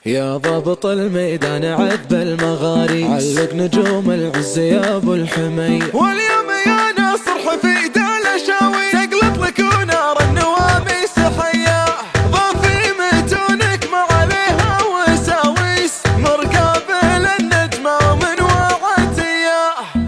يا ضابط الميدان عذب المغاري، علق نجوم العز يا ابو الحمي. واليوم يا ناصر حفيد الاشاوي، تقلط لك ونار النواميس حيا. ضافي متونك ما عليها وساويس، مرقابل النجمة ومن وعت اياه.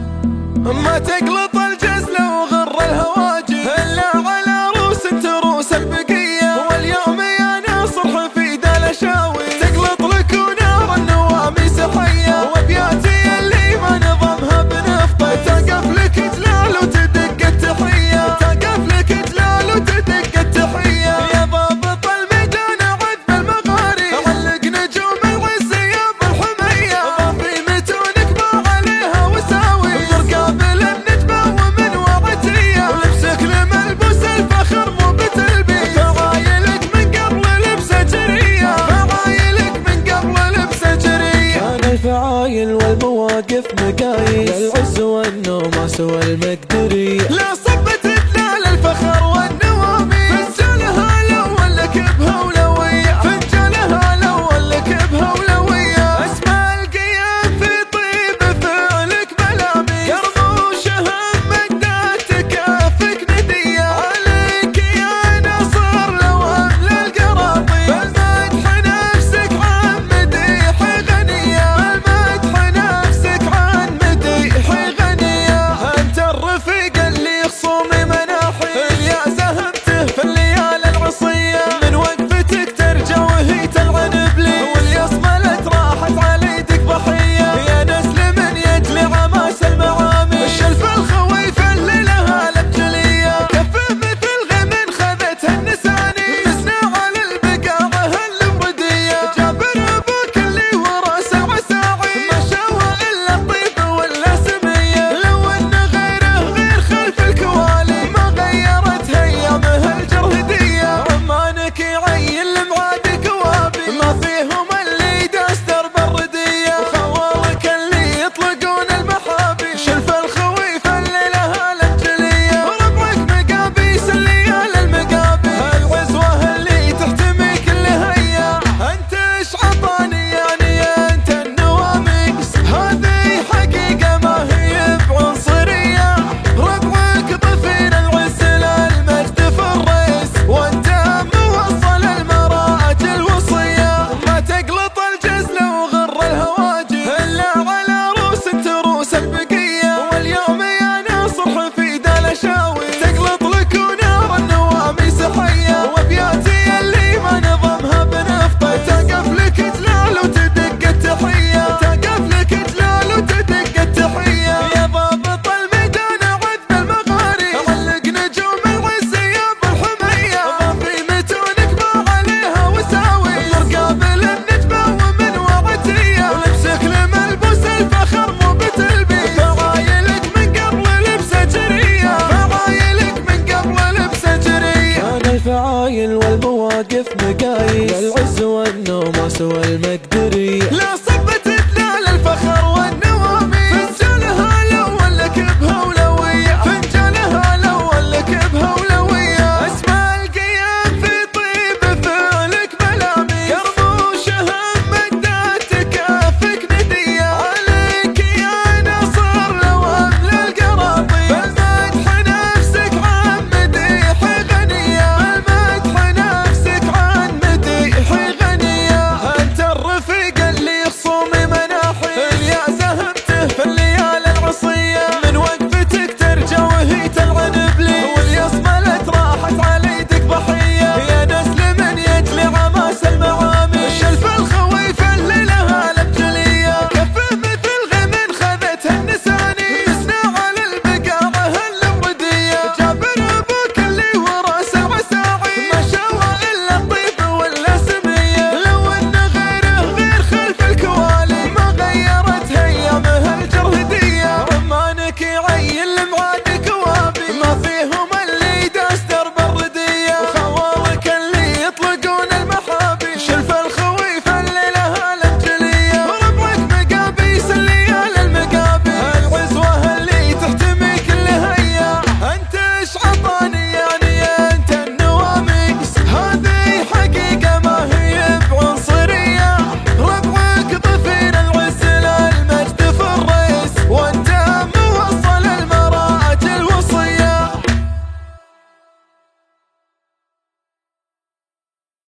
ما تقلط الجزل وغر الهواجي الا على روس تروس البقية. واليوم يا ناصر حفيد الاشاوي، تقلط لك ونار النواميس حيا. وابياتي اللي ما نظمها بنفطه، تقف لك تلال وتدق التحية، تقف لك تلال وتدق التحية. يا ضابط الميدان عذب المغاري، علق نجوم العز يا ابو الحمية. ضافي متونك ما عليها وساوي، مرقابل النجمة ومن وعتية. ولبسك لملبوس الفخر مو بتلبي، فعايلك من قبل لبسه جرية، فعايلك من قبل لبسه جرية. كان الفعايل والمواقف مقاييس، للعز والنوماس والمقدرية. لا صبت دلال الفخر والنواميس، فنجالها الاول لك بهولوية، فنجالها الاول لك بهولوية. اسمع القيام في طيب فعلك ملاميس، كرموشها مدات كافك ندية. عليك يا نصر لو هم للقراطيس، بالمدح نفسك عن مديح غنية، بالمدح نفسك عن مديح غنية. انت الرفيق اللي خصومي مناحي، يا زهمته في الليالي العصية. من وقفتك ترجى وهي تلعن بلي، واليصملت راحت على يدك ضحية. يا نسل من يجلي عماس المعامي، الشلف الخويف اللي لها الابجلية. كفه مثل غمن خذتها النساني، مسنا على البقاعة الوردية. جابر ابوك اللي وراس العساعي، ما شاوى الا الطيب ولا سمية. لو ان غيره غير خلف الكوالي، ما غيرت ايامها الجرهدية. عمانك يعين لمعادك وابي، ما فيهم اللي داس درب الردية. وخوالك اللي يطلقون المحابي، شلف الخويف اللي لها الانجلية. وربعك مقابيس الليالي المقابي، العزوة اللي تحتمي كل هيا. انت ايش عطاني يعني انت النواميس، هذه حقيقة ما هي بعنصرية. ربعك ضفير العز للمجد في الريس، وانت موصل المراج الوصية. ما تقلط الجزل وغر الهواجي الا على روس تروس البقية. واليوم يا ناصر حفيد الاشاوي، تقلط لك ونار النواميس حيا. وابياتي اللي ما نظمها بنفطه، تقف لك تلال وتدق التحية، تقف لك تلال وتدق التحية. يا ضابط الميدان عذب المغاري، علق نجوم العز يا ابو الحمية. ضافي متونك ما عليها وساوي، مرقابل النجمة ومن وعتية. ولبسك لملبوس الفخر مو بتلبي، فعايلك من قبل لبسه جرية، فعايلك من قبل لبسه جرية. كان الفعايل والمواقف مقاييس، للعز والنوماس والمقدرية.